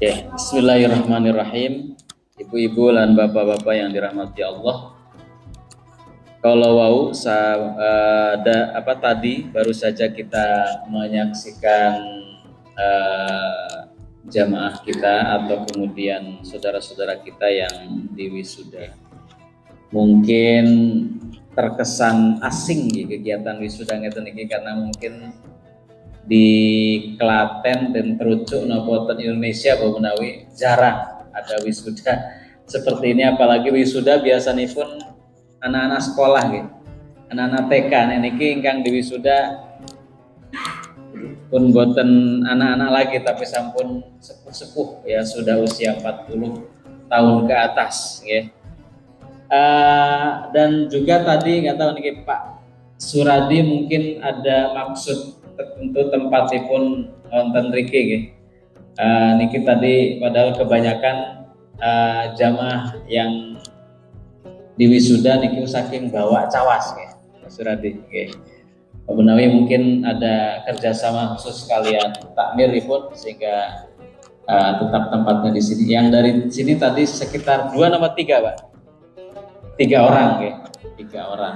Ya, bismillahirrahmanirrahim. Ibu-ibu dan bapak-bapak yang dirahmati Allah. Kalau tadi baru saja kita menyaksikan jamaah kita atau kemudian saudara-saudara kita yang diwisuda. Mungkin terkesan asing ya kegiatan wisuda ngeten iki karena mungkin di Klaten dan Terucuk nopo Indonesia bahwa menawi jarang ada wisuda seperti ini, apalagi wisuda biasanya pun anak-anak sekolah gitu, anak-anak TK niki ingkang di wisuda pun boten anak-anak lagi tapi sampun sepuh-sepuh ya, sudah usia 40 tahun ke atas ya. Dan juga tadi nggak tahu nih Pak Suradi mungkin ada maksud tertentu tempatipun wonten mriki nggih. Niki tadi padahal kebanyakan jamaah yang di wisuda niki saking bawa cawas nggih Pak Suradi nggih. Pak Benawi mungkin ada kerjasama khusus kalian takmiripun sehingga tetap tempatnya di sini. Yang dari sini tadi sekitar 2 atau 3 Pak? 3 orang nggih. 3 orang.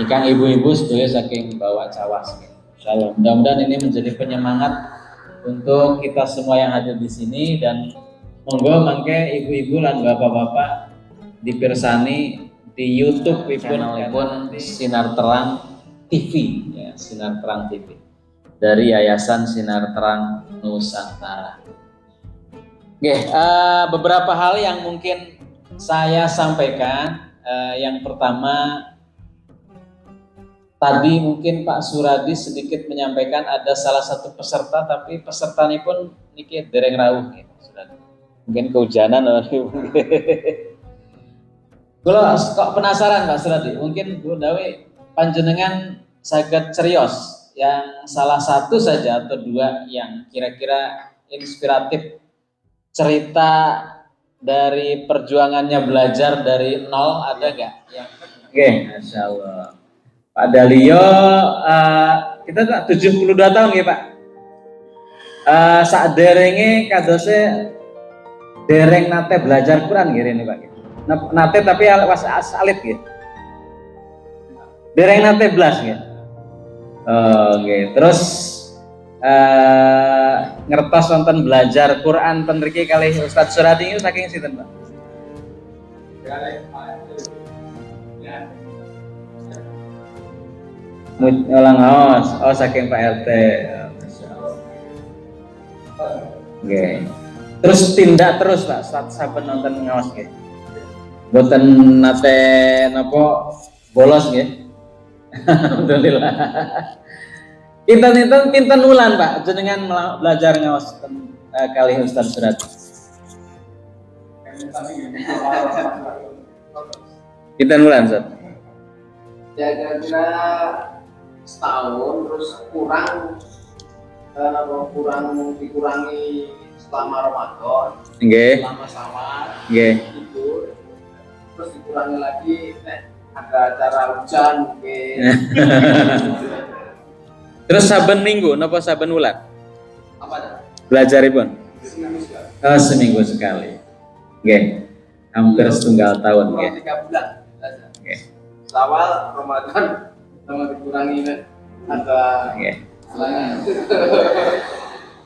Ikan ibu-ibu sedaya saking bawa cawas nggih. Insyaallah mudah-mudahan ini menjadi penyemangat untuk kita semua yang hadir di sini, dan monggo mangke ibu-ibu dan bapak-bapak dipirsani di YouTube channelipun Sinar Terang TV ya, Sinar Terang TV dari Yayasan Sinar Terang Nusantara. Oke, beberapa hal yang mungkin saya sampaikan. Yang pertama, tadi mungkin Pak Suradi sedikit menyampaikan ada salah satu peserta, tapi peserta ini pun niki dereng rawuh gitu, mungkin kehujanan. Kalau kok penasaran Pak Suradi, mungkin Bu Dawi panjenengan saged cerios yang salah satu saja atau 2 yang kira-kira inspiratif, cerita dari perjuangannya belajar dari nol, ada nggak? Oke, Masya Allah. Pak Dalio, kita 72 tahun ya Pak. Saat derenge kadose dereng nate belajar Quran gini Pak. Nate tapi was alit gitu. Dereng nate belas gitu. Oke, terus ngertos wonten belajar Quran ten mriki kalih Ustadz Suradi itu saking sinten Pak? Ngulang ngaos, saking Pak RT. Oke. Terus tindak terus Pak saben nonton ngaos nggih. Boten nate napa bolos nggih. Alhamdulillah. Pinten wulan Pak jenengan belajar ngaos kali Ustaz Surat? Pinten wulan Ustaz? Ya kira-kira setahun, terus dikurangi selama Ramadan, selama Syawal, libur, terus dikurangi lagi ada acara hujan mungkin. Terus saben minggu napa saben wulan? Apa dah? Belajaripun? Seminggu sekali. Seminggu sekali. Nggih. Hampir setunggal tahun nggih. 3 bulan. Nggih. Syawal, Ramadan sama dikurangi ada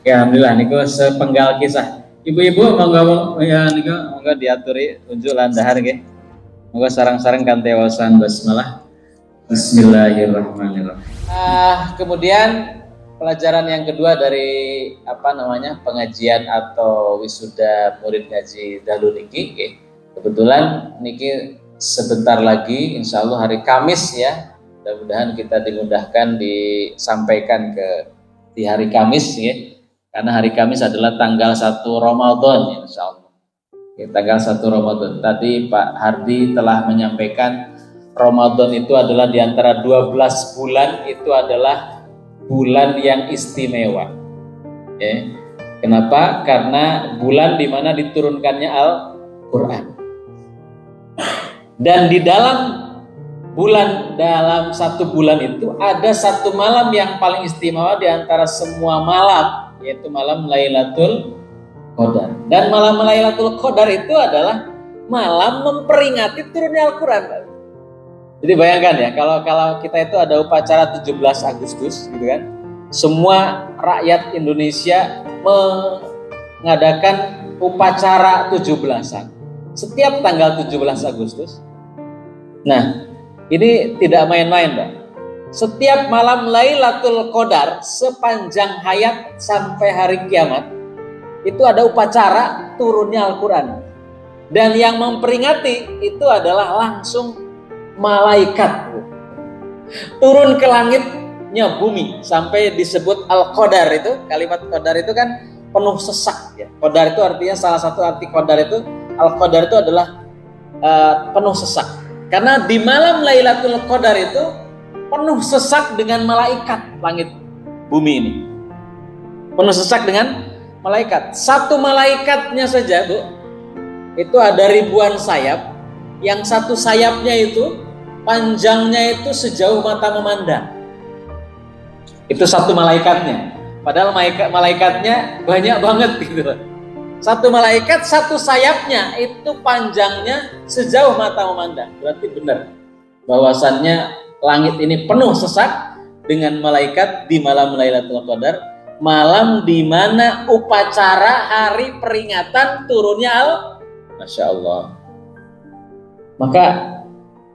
ya alhamdulillah niku sepenggal kisah. Ibu-ibu monggo ya niku monggo diaturi unjuk landahar nggih. Monggo sareng-sareng kanthi waosan basmalah. Bismillahirrahmanirrahim. Kemudian pelajaran yang kedua dari pengajian atau wisuda murid ngaji dalu niki nggih. Kebetulan niki sebentar lagi insya Allah hari Kamis ya, mudah-mudahan kita dimudahkan disampaikan di hari Kamis ya, karena hari Kamis adalah tanggal 1 Ramadan insya Allah ya, tanggal 1 Ramadan. Tadi Pak Hardi telah menyampaikan Ramadan itu adalah diantara 12 bulan itu adalah bulan yang istimewa ya. Kenapa? Karena bulan dimana diturunkannya Al-Quran. Dan di dalam satu bulan itu ada satu malam yang paling istimewa di antara semua malam, yaitu malam Lailatul Qadar. Dan malam Lailatul Qadar itu adalah malam memperingati turunnya Al-Quran. Jadi bayangkan ya, kalau kita itu ada upacara 17 Agustus gitu kan, semua rakyat Indonesia mengadakan upacara 17-an setiap tanggal 17 Agustus. Nah, ini tidak main-main, Pak. Setiap malam Lailatul Qadar sepanjang hayat sampai hari kiamat itu ada upacara turunnya Al-Quran. Dan yang memperingati itu adalah langsung malaikat turun ke langitnya bumi, sampai disebut Al-Qadar. Itu kalimat Qadar itu kan penuh sesak ya. Qadar itu artinya, salah satu arti Qadar itu, Al-Qadar itu adalah penuh sesak. Karena di malam Lailatul Qadar itu penuh sesak dengan malaikat langit bumi ini. Penuh sesak dengan malaikat. Satu malaikatnya saja, Bu, itu ada ribuan sayap. Yang satu sayapnya itu panjangnya itu sejauh mata memandang. Itu satu malaikatnya. Padahal malaikatnya banyak banget gitu. Satu malaikat, satu sayapnya itu panjangnya sejauh mata memandang. Berarti benar bahwasannya langit ini penuh sesak dengan malaikat di malam Lailatul Qadar, malam di mana upacara hari peringatan turunnya Masya Allah. Maka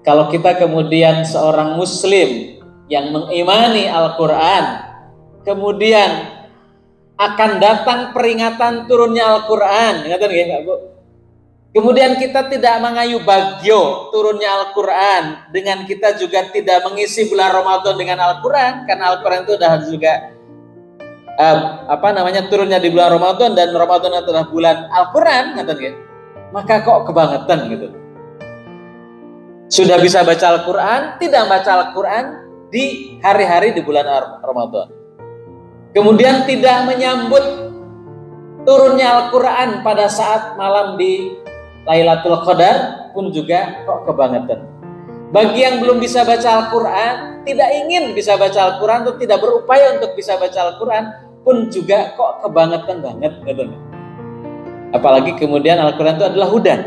kalau kita kemudian seorang muslim yang mengimani Al-Quran, kemudian akan datang peringatan turunnya Al-Quran, ingat ya Bu? Kemudian kita tidak mengayu bagyo turunnya Al-Quran, dengan kita juga tidak mengisi bulan Ramadan dengan Al-Quran, karena Al-Quran itu sudah juga turunnya di bulan Ramadan, dan Ramadan adalah bulan Al-Quran, ya. Maka kok kebangetan gitu. Sudah bisa baca Al-Quran, tidak baca Al-Quran di hari-hari di bulan Ramadan. Kemudian tidak menyambut turunnya Al-Quran pada saat malam di Lailatul Qadar pun juga kok kebangetan. Bagi yang belum bisa baca Al-Quran, tidak ingin bisa baca Al-Quran atau tidak berupaya untuk bisa baca Al-Quran pun juga kok kebangetan banget. Apalagi kemudian Al-Quran itu adalah hudan.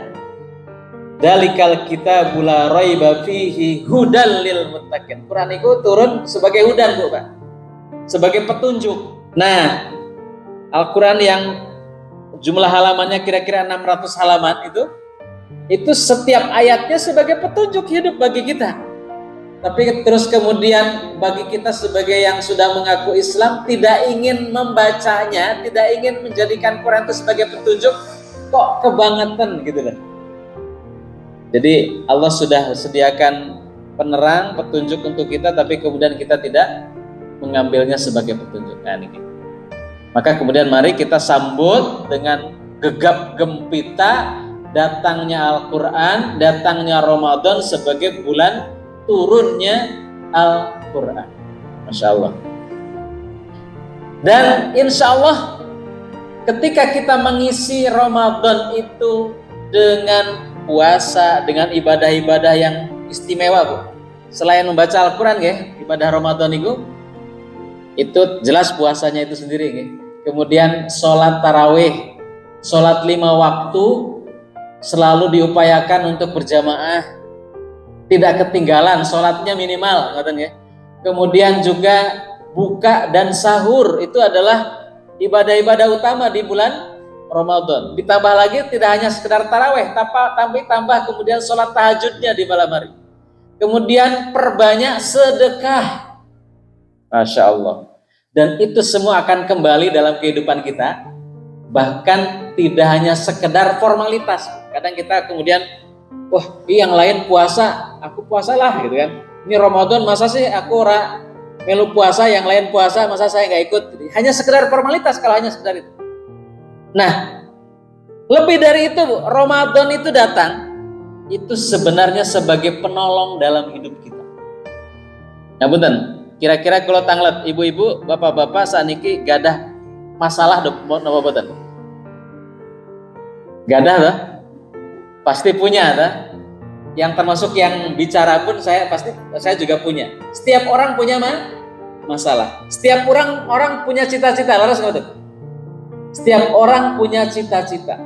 Dalikal kitabul la raiba fihi hudal lil muttaqin. Quran itu turun sebagai hudan, Bu, Pak. Sebagai petunjuk. Nah, Al-Quran yang jumlah halamannya kira-kira 600 halaman itu setiap ayatnya sebagai petunjuk hidup bagi kita. Tapi terus kemudian bagi kita sebagai yang sudah mengaku Islam, tidak ingin membacanya, tidak ingin menjadikan Quran itu sebagai petunjuk, kok kebangetan gitu loh. Jadi Allah sudah sediakan penerang, petunjuk untuk kita, tapi kemudian kita tidak mengambilnya sebagai petunjuk. Nah, ini. Maka kemudian mari kita sambut dengan gegap gempita datangnya Al-Quran, datangnya Ramadan sebagai bulan turunnya Al-Quran. Masya Allah. Dan insya Allah ketika kita mengisi Ramadan itu dengan puasa, dengan ibadah-ibadah yang istimewa, Bu. Selain membaca Al-Quran ya, ibadah Ramadan itu jelas puasanya itu sendiri ya. Kemudian sholat tarawih, sholat 5 waktu selalu diupayakan untuk berjamaah, tidak ketinggalan sholatnya minimal, ya. Kemudian juga buka dan sahur itu adalah ibadah-ibadah utama di bulan Ramadan. Ditambah lagi tidak hanya sekedar tarawih, tapi tambah kemudian sholat tahajudnya di malam hari. Kemudian perbanyak sedekah, Masya Allah. Dan itu semua akan kembali dalam kehidupan kita. Bahkan tidak hanya sekedar formalitas. Kadang kita kemudian, wah, yang lain puasa, aku puasalah gitu kan. Ini Ramadan masa sih aku melu puasa, yang lain puasa, masa saya nggak ikut. Hanya sekedar formalitas kalau hanya sekedar itu. Nah, lebih dari itu, Ramadan itu datang, itu sebenarnya sebagai penolong dalam hidup kita. Nah, punten, kira-kira kalau tanglet ibu-ibu, bapak-bapak saniki gadah masalah napa boten? Gadah dah? Pasti punya dah. Yang termasuk yang bicara pun saya juga punya. Setiap orang punya masalah. Setiap orang punya cita-cita, laras ngoten. Setiap orang punya cita-cita.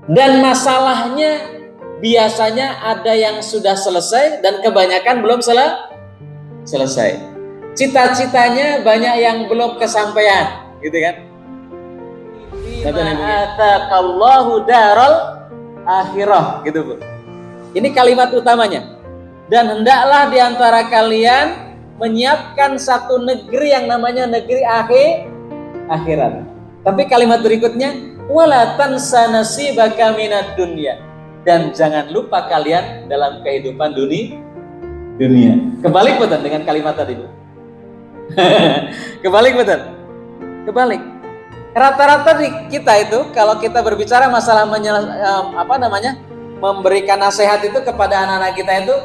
Dan masalahnya biasanya ada yang sudah selesai dan kebanyakan belum selesai. Cita-citanya banyak yang belum kesampaian, gitu kan? Ataqallahu daral akhirah, gitu Bu. Ini kalimat utamanya. Dan hendaklah di antara kalian menyiapkan satu negeri yang namanya negeri akhirat. Tapi kalimat berikutnya, wala tansa nasibaka minad dunya, dan jangan lupa kalian dalam kehidupan dunia. Kebalik betul dengan kalimat tadi, Bu. Kebalik betul. Kebalik. Rata-rata di kita itu kalau kita berbicara masalah memberikan nasihat itu kepada anak-anak kita itu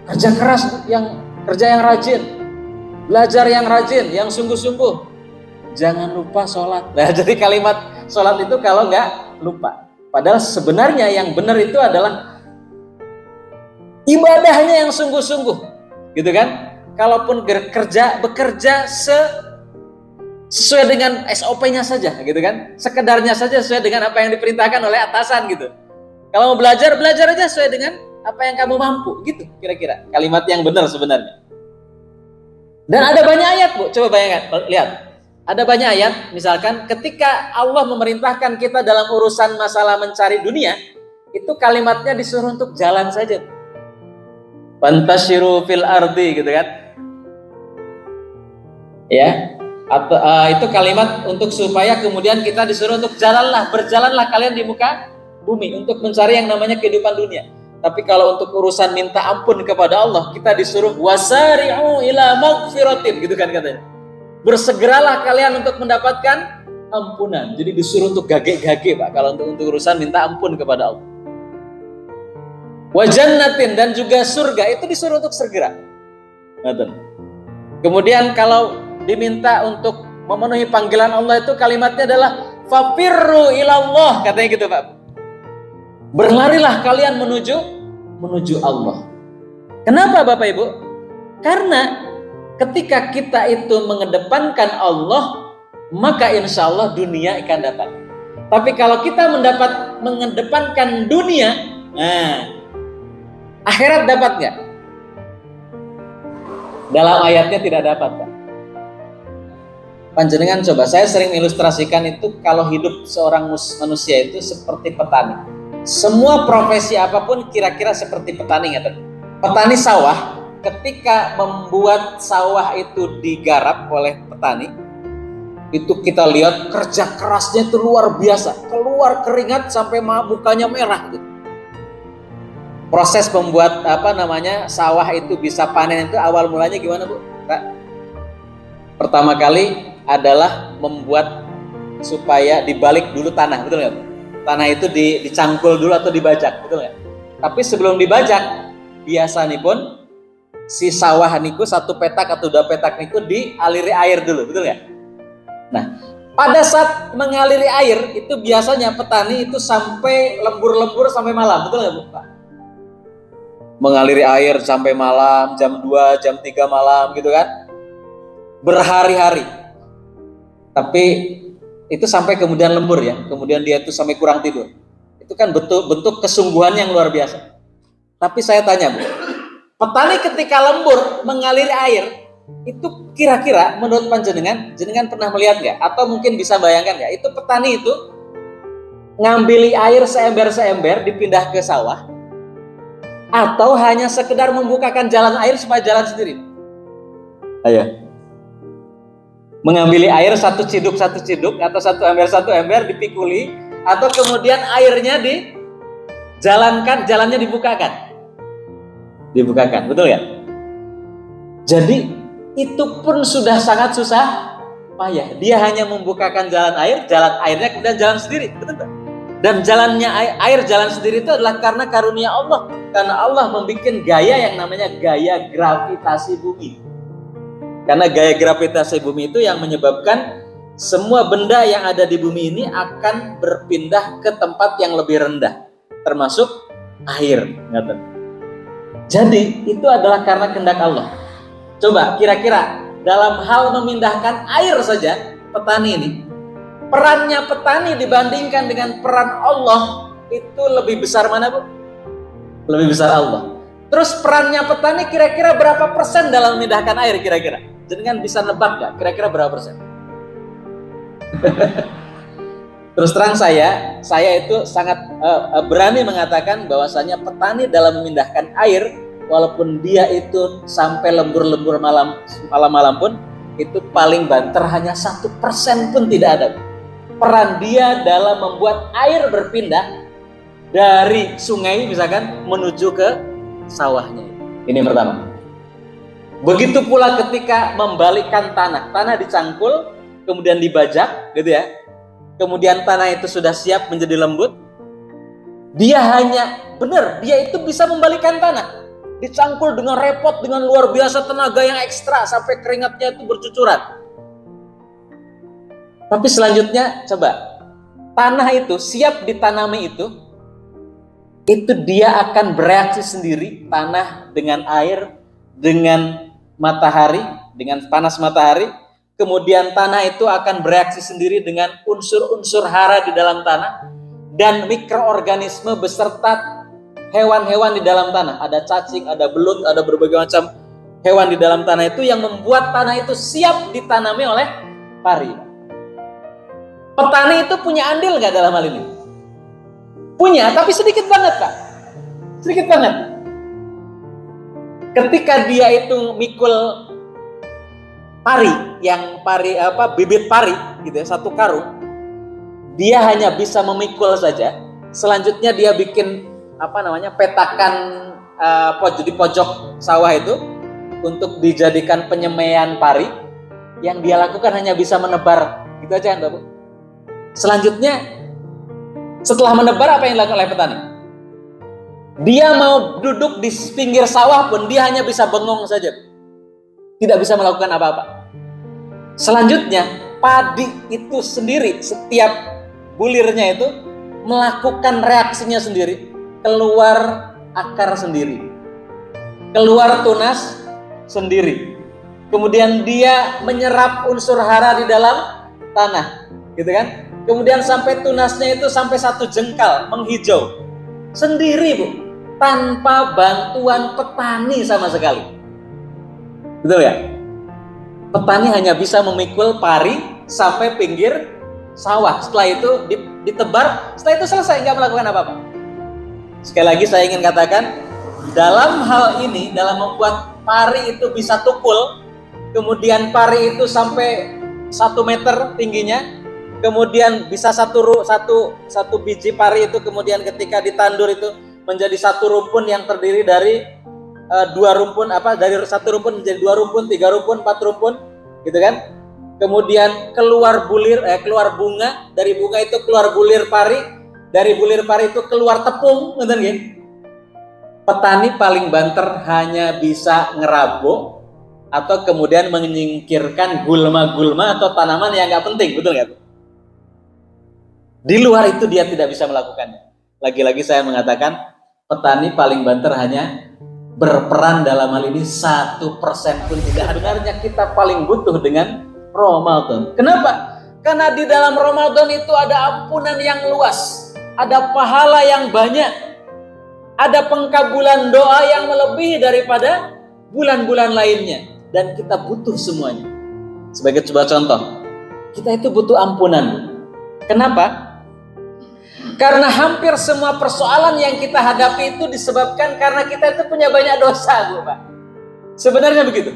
kerja keras, kerja yang rajin, belajar yang rajin, yang sungguh-sungguh. Jangan lupa sholat. Nah, jadi kalimat sholat itu kalau nggak lupa. Padahal sebenarnya yang benar itu adalah ibadahnya yang sungguh-sungguh, gitu kan? Kalaupun bekerja sesuai dengan SOP-nya saja, gitu kan? Sekedarnya saja sesuai dengan apa yang diperintahkan oleh atasan, gitu. Kalau mau belajar aja sesuai dengan apa yang kamu mampu, gitu kira-kira kalimat yang benar sebenarnya. Dan ada banyak ayat, Bu, coba bayangkan, lihat. Ada banyak ayat, misalkan ketika Allah memerintahkan kita dalam urusan masalah mencari dunia, itu kalimatnya disuruh untuk jalan saja. Fantashiru fil ardi, gitu kan? Ya, atau itu kalimat untuk supaya kemudian kita disuruh untuk berjalanlah kalian di muka bumi untuk mencari yang namanya kehidupan dunia. Tapi kalau untuk urusan minta ampun kepada Allah, kita disuruh wasari'u ila maghfiratin, gitu kan katanya. Bersegeralah kalian untuk mendapatkan ampunan. Jadi disuruh untuk gage-gage, Pak, kalau untuk urusan minta ampun kepada Allah. Wa jannatin, dan juga surga itu disuruh untuk segera. Kemudian kalau diminta untuk memenuhi panggilan Allah itu kalimatnya adalah fafirru ilallah, katanya gitu, Pak. Berlarilah kalian menuju Allah. Kenapa Bapak Ibu? Karena ketika kita itu mengedepankan Allah, maka insya Allah dunia akan datang. Tapi kalau kita mengedepankan dunia, akhirat dapat nggak? Dalam ayatnya tidak dapat, Pak. Panjenengan coba, saya sering ilustrasikan itu kalau hidup seorang manusia itu seperti petani. Semua profesi apapun kira-kira seperti petani, nggak? Petani sawah, ketika membuat sawah itu digarap oleh petani, itu kita lihat kerja kerasnya itu luar biasa, keluar keringat sampai mukanya merah gitu. Proses membuat sawah itu bisa panen itu awal mulanya gimana, Bu? Kak? Pertama kali adalah membuat supaya dibalik dulu tanah, betul nggak, Bu? Tanah itu dicangkul dulu atau dibajak, betul nggak? Tapi sebelum dibajak, biasa nih pun si sawah niku satu petak atau dua petak niku dialiri air dulu, betul nggak? Nah, pada saat mengaliri air itu biasanya petani itu sampai lembur-lembur sampai malam, betul nggak, Bu? Pak? Mengaliri air sampai malam, jam 2, jam 3 malam gitu kan? Berhari-hari. Tapi itu sampai kemudian lembur ya, kemudian dia itu sampai kurang tidur. Itu kan bentuk kesungguhan yang luar biasa. Tapi saya tanya, Bu, petani ketika lembur mengaliri air, itu kira-kira menurut jenengan pernah melihat nggak? Atau mungkin bisa bayangkan nggak? Itu petani itu ngambil air seember-seember dipindah ke sawah, atau hanya sekedar membukakan jalan air supaya jalan sendiri? Ayo. Mengambil air satu ciduk atau satu ember dipikuli, atau kemudian airnya jalannya dibukakan, betul ya? Jadi itu pun sudah sangat susah payah. Dia hanya membukakan jalan airnya kemudian jalan sendiri, betul tak? Dan jalannya air jalan sendiri itu adalah karena karunia Allah, karena Allah membuat gaya yang namanya gaya gravitasi bumi. Karena gaya gravitasi bumi itu yang menyebabkan semua benda yang ada di bumi ini akan berpindah ke tempat yang lebih rendah, termasuk air. Jadi itu adalah karena kehendak Allah. Coba kira-kira dalam hal memindahkan air saja, petani ini perannya petani dibandingkan dengan peran Allah itu lebih besar mana, Bu? Lebih besar Allah. Terus perannya petani kira-kira berapa persen dalam memindahkan air kira-kira? Jenengan bisa nebak nggak? Kira-kira berapa persen? Terus terang saya itu sangat berani mengatakan bahwasanya petani dalam memindahkan air, walaupun dia itu sampai lembur-lembur malam pun, itu paling banter hanya 1% pun tidak ada. Peran dia dalam membuat air berpindah dari sungai misalkan menuju ke sawahnya. Ini yang pertama. Begitu pula ketika membalikkan tanah dicangkul, kemudian dibajak, gitu ya. Kemudian tanah itu sudah siap menjadi lembut. Dia itu bisa membalikkan tanah. Dicangkul dengan repot, dengan luar biasa tenaga yang ekstra sampai keringatnya itu bercucuran. Tapi selanjutnya coba, tanah itu siap ditanami itu dia akan bereaksi sendiri, tanah dengan air, dengan matahari, dengan panas matahari. Kemudian tanah itu akan bereaksi sendiri dengan unsur-unsur hara di dalam tanah dan mikroorganisme beserta hewan-hewan di dalam tanah. Ada cacing, ada belut, ada berbagai macam hewan di dalam tanah itu yang membuat tanah itu siap ditanami oleh pari. Petani itu punya andil nggak dalam hal ini? Punya, tapi sedikit banget, Pak. Sedikit banget. Ketika dia itu mikul bibit pari gitu ya, 1 karung, dia hanya bisa memikul saja. Selanjutnya dia bikin petakan di pojok sawah itu untuk dijadikan penyemaian pari. Yang dia lakukan hanya bisa menebar, gitu aja kan, Bapak. Selanjutnya setelah menebar, apa yang dilakukan oleh petani? Dia mau duduk di pinggir sawah pun dia hanya bisa bengong saja, tidak bisa melakukan apa-apa. Selanjutnya padi itu sendiri, setiap bulirnya itu melakukan reaksinya sendiri, keluar akar sendiri, keluar tunas sendiri, kemudian dia menyerap unsur hara di dalam tanah, gitu kan? Kemudian sampai tunasnya itu sampai 1 jengkal menghijau sendiri, Bu, tanpa bantuan petani sama sekali. Betul ya? Petani hanya bisa memikul pari sampai pinggir sawah. Setelah itu ditebar, setelah itu selesai, nggak melakukan apa-apa. Sekali lagi saya ingin katakan, dalam hal ini, dalam membuat pari itu bisa tukul, kemudian pari itu sampai 1 meter tingginya, kemudian bisa satu biji pari itu kemudian ketika ditandur itu menjadi 1 rumpun yang terdiri dari 2 rumpun, dari 1 rumpun menjadi 2 rumpun, 3 rumpun, 4 rumpun, gitu kan? Kemudian keluar bunga, dari bunga itu keluar bulir pari, dari bulir pari itu keluar tepung, gitu kan? Petani paling banter hanya bisa ngerabuk atau kemudian menyingkirkan gulma-gulma atau tanaman yang nggak penting, betul nggak? Di luar itu dia tidak bisa melakukannya. Lagi-lagi saya mengatakan, petani paling banter hanya berperan dalam hal ini 1% pun tidak. Sebenarnya kita paling butuh dengan Ramadan. Kenapa? Karena di dalam Ramadan itu ada ampunan yang luas, ada pahala yang banyak, ada pengkabulan doa yang melebihi daripada bulan-bulan lainnya, dan kita butuh semuanya. Sebagai coba contoh, kita itu butuh ampunan. Kenapa? Karena hampir semua persoalan yang kita hadapi itu disebabkan karena kita itu punya banyak dosa, Bu, Pak. Sebenarnya begitu.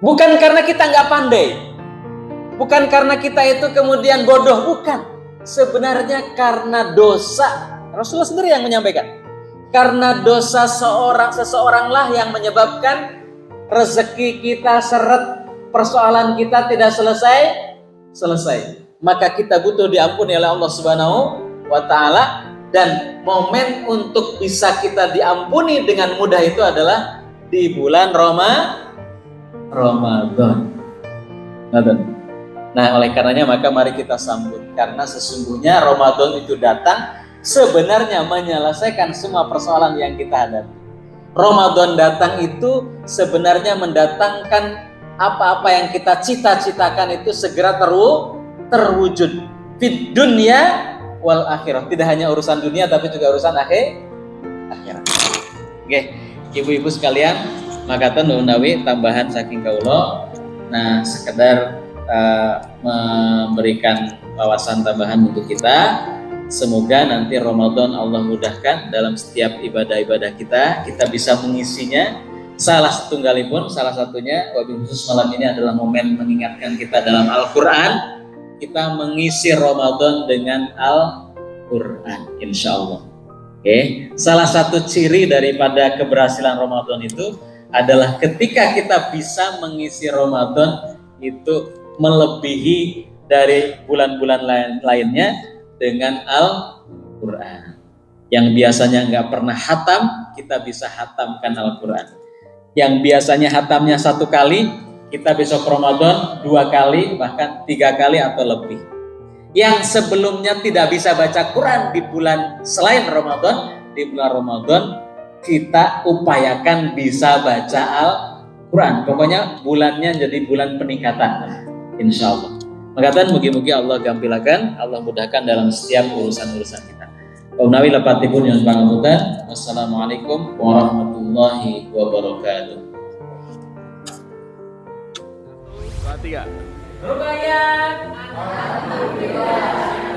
Bukan karena kita nggak pandai, bukan karena kita itu kemudian bodoh, bukan. Sebenarnya karena dosa. Rasulullah sendiri yang menyampaikan. Karena dosa seseoranglah yang menyebabkan rezeki kita seret, persoalan kita tidak selesai. Maka kita butuh diampuni oleh Allah Subhanahu wa Ta'ala, dan momen untuk bisa kita diampuni dengan mudah itu adalah di bulan Ramadan. Nah, oleh karenanya maka mari kita sambut, karena sesungguhnya Ramadan itu datang sebenarnya menyelesaikan semua persoalan yang kita hadapi. Ramadan datang itu sebenarnya mendatangkan apa-apa yang kita cita-citakan itu segera terwujud fid dunya wal akhirah. Tidak hanya urusan dunia tapi juga urusan akhirat. Oke, ibu-ibu sekalian, makatan nunawi tambahan saking kaulo. Nah, sekedar memberikan wawasan tambahan untuk kita. Semoga nanti Ramadan Allah mudahkan dalam setiap ibadah-ibadah kita bisa mengisinya. Salah satunya wabil khusus malam ini adalah momen mengingatkan kita dalam Al-Quran. Kita mengisi Ramadan dengan Al-Quran, insya Allah. Oke, salah satu ciri daripada keberhasilan Ramadan itu adalah ketika kita bisa mengisi Ramadan itu melebihi dari bulan-bulan lainnya dengan Al-Quran. Yang biasanya nggak pernah hatam, kita bisa hatamkan Al-Quran. Yang biasanya hatamnya 1 kali, kita besok Ramadan 2 kali, bahkan 3 kali atau lebih. Yang sebelumnya tidak bisa baca Quran di bulan selain Ramadan, di bulan Ramadan kita upayakan bisa baca Al-Quran. Pokoknya bulannya jadi bulan peningkatan, insya Allah. Makatan mugi-mugi Allah gampilakan, Allah mudahkan dalam setiap urusan-urusan kita. Unawi lepatipun yang pangapunten. Wassalamualaikum warahmatullahi wabarakatuh. Tiga. Rubaiyat. Alhamdulillah.